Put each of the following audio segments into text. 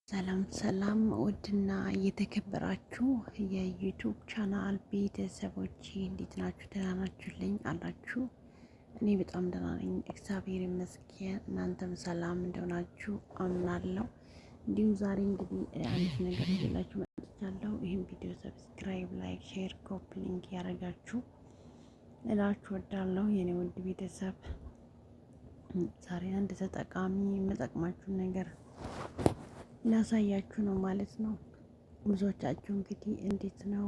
ሰላም ሰላም ውድና እየተከበራችሁ የዩቲዩብ ቻናል ቤተሰቦች እንዴት ናችሁ? ደህና ናችሁልኝ አላችሁ? እኔ በጣም ደህና ነኝ፣ እግዚአብሔር ይመስገን። እናንተም ሰላም እንደሆናችሁ አምናለሁ። እንዲሁም ዛሬ እንግዲህ አንድ ነገር ይዤላችሁ መጥቻለሁ። ይህን ቪዲዮ ሰብስክራይብ፣ ላይክ፣ ሼር፣ ኮፒ ሊንክ ያደረጋችሁ እላችሁ ወዳለሁ የኔ ውድ ቤተሰብ። ዛሬ አንድ ተጠቃሚ የምጠቅማችሁን ነገር ላሳያችሁ ነው ማለት ነው። ብዙዎቻችሁ እንግዲህ እንዴት ነው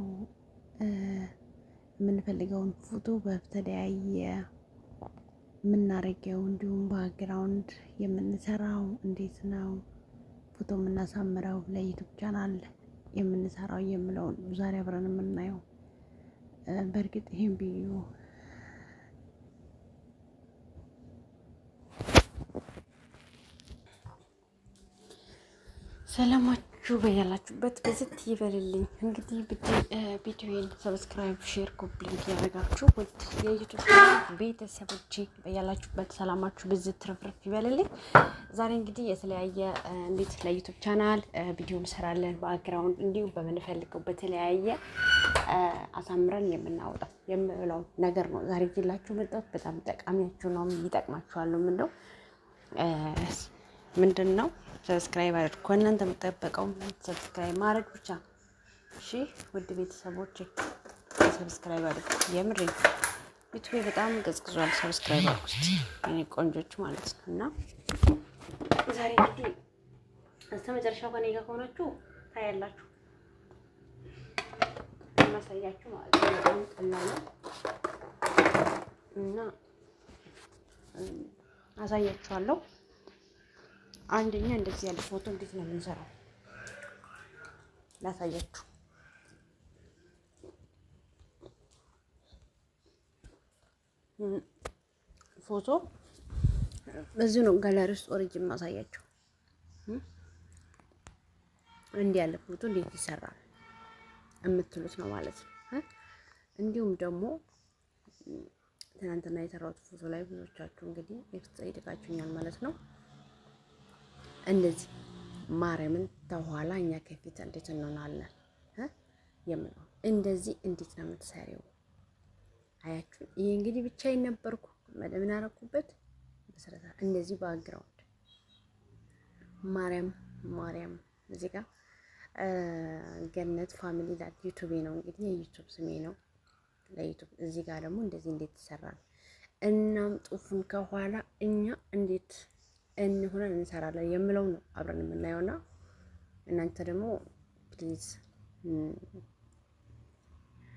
የምንፈልገውን ፎቶ በተለያየ የምናረገው፣ እንዲሁም ባክግራውንድ የምንሰራው እንዴት ነው ፎቶ የምናሳምረው ለዩቲዩብ ቻናል የምንሰራው የምለውን ዛሬ አብረን የምናየው። በእርግጥ ይሄን ቪዲዮ ሰላማችሁ በያላችሁበት በዝት ይበልልኝ። እንግዲህ ቪዲዮዬን ሰብስክራይብ፣ ሼር፣ ኮፒ ሊንክ ያደረጋችሁ ውድ የዩቲዩብ ቤተሰቦቼ በያላችሁበት ሰላማችሁ በዝት ትርፍርፍ ይበልልኝ። ዛሬ እንግዲህ የተለያየ እንዴት ለዩቲዩብ ቻናል ቪዲዮ እንሰራለን ባክግራውንድ እንዲሁም በምንፈልገው በተለያየ አሳምረን የምናወጣው የምለው ነገር ነው ዛሬ ይዤላችሁ መጣሁት። በጣም ጠቃሚያችሁ ነው፣ ይጠቅማችኋል። ምንድን ነው ሰብስክራይብ አድርጉ። ከእናንተ የምጠበቀው ሰብስክራይብ ማድረግ ብቻ። እሺ ውድ ቤተሰቦች ሰብስክራይብ አድርጉ። የምሬ ዩቲዩብ በጣም ቀዝቅዟል። ሰብስክራይብ አድርጉ እስቲ የኔ ቆንጆች ማለት ነው። እና ዛሬ እንግዲህ እስከ መጨረሻው ከኔ ጋር ከሆናችሁ ታያላችሁ እናሳያችሁ ማለት ነው። በጣም ቀላል ነው እና አሳያችኋለሁ። አንደኛ እንደዚህ ያለ ፎቶ እንዴት ነው የምንሰራው ላሳያችሁ። ፎቶ በዚህ ነው ጋላሪ ውስጥ ኦሪጅን ማሳያችሁ። እንዲህ ያለ ፎቶ እንዴት ይሰራል የምትሉት ነው ማለት ነው። እንዲሁም ደግሞ ትናንትና የሰራሁት ፎቶ ላይ ብዙዎቻችሁ እንግዲህ ኤክስትራ ይደቃችሁኛል ማለት ነው። እንደዚህ ማርያምን ተኋላ እኛ ከፊት እንዴት እንሆናለን የምለው እንደዚህ እንዴት ነው የምትሰሪው? አያችሁ፣ ይሄ እንግዲህ ብቻዬን ነበርኩ ምን አደረኩበት በሰረታ እንደዚህ ባክግራውንድ ማርያም እዚህ ጋር ገነት ፋሚሊ ዳት ዩቲዩብ ነው እንግዲህ የዩቲዩብ ስሜ ነው ለዩቲዩብ። እዚህ ጋር ደግሞ እንደዚህ እንዴት ይሰራል እናም ጽሁፉን ከኋላ እኛ እንዴት እንሆነን እንሰራለን የምለው ነው አብረን የምናየውና እናንተ ደግሞ ፕሊዝ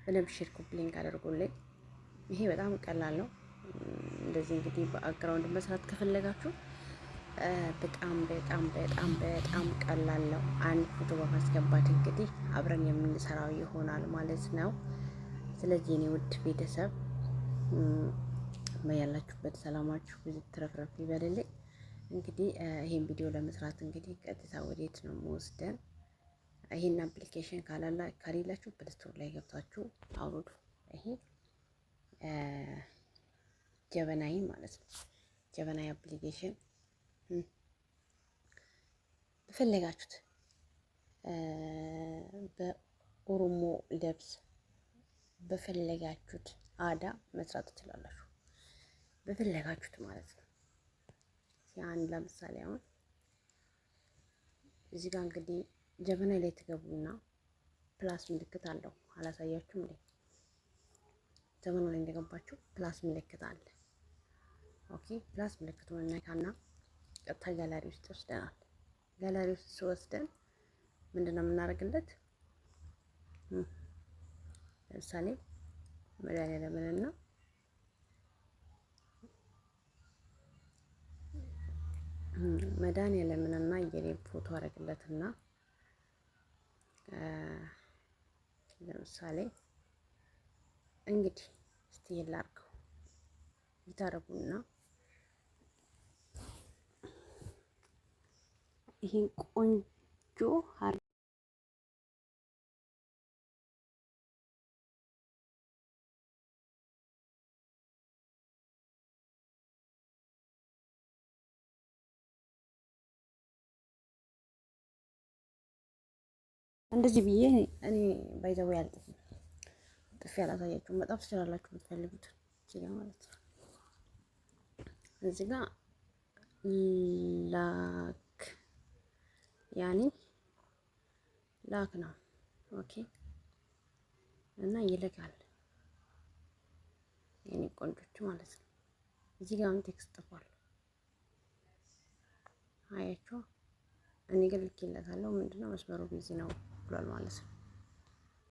በደንብ ሼር ኮፒ ሊንክ አድርጉልኝ። ይሄ በጣም ቀላል ነው። እንደዚህ እንግዲህ በባክግራውንድ መስራት ከፈለጋችሁ በጣም ቀላል ነው። አንድ ፎቶ በማስገባት እንግዲህ አብረን የምንሰራው ይሆናል ማለት ነው። ስለዚህ እኔ ውድ ቤተሰብ በያላችሁበት ሰላማችሁ ብዙ ትረፍረፍ ይበልልኝ። እንግዲህ ይሄን ቪዲዮ ለመስራት እንግዲህ ቀጥታ ወዴት ነው የምወስደን? ይሄን አፕሊኬሽን ካሌላችሁ ፕሌስቶር ላይ ገብታችሁ አውርዱ። ይሄ ጀበናይ ማለት ነው። ጀበናይ አፕሊኬሽን በፈለጋችሁት በኦሮሞ ልብስ በፈለጋችሁት አዳ መስራት ትችላላችሁ። በፈለጋችሁት ማለት ነው። ያን ለምሳሌ አሁን እዚህ ጋር እንግዲህ ጀበና ላይ ትገቡና ፕላስ ምልክት አለው። አላሳያችሁም እንዴ? ጀበና ላይ እንደገባችሁ ፕላስ ምልክት አለ። ኦኬ፣ ፕላስ ምልክቱን እናካና ቀጥታ ጋላሪ ውስጥ ወስደናል። ጋላሪ ውስጥ ሲወስደን ምንድነው የምናደርግለት? ለምሳሌ መድኃኒዓለምንና መድኃኒዓለምንና የኔን ፎቶ አደርግለትና ለምሳሌ እንግዲህ እስቲ ላድርገው ይታረጉና ይሄን ቆንጆ እንደዚህ ብዬ እኔ ባይዘው ያልጥፍም ጥፊ ያላሳያችሁም መጣፍ ትችላላችሁ የምትፈልጉት እዚህ ጋር ማለት ነው። እዚህ ጋር ላክ ያኔ ላክ ነው። ኦኬ እና ይልካል የኔ ቆንጆች ማለት ነው። እዚህ ጋር ቴክስት ጽፏል አያችሁ። እኔ ግን ልኬለታለሁ ምንድነው መስመሩ ቢዚ ነው ብሏል ማለት ነው።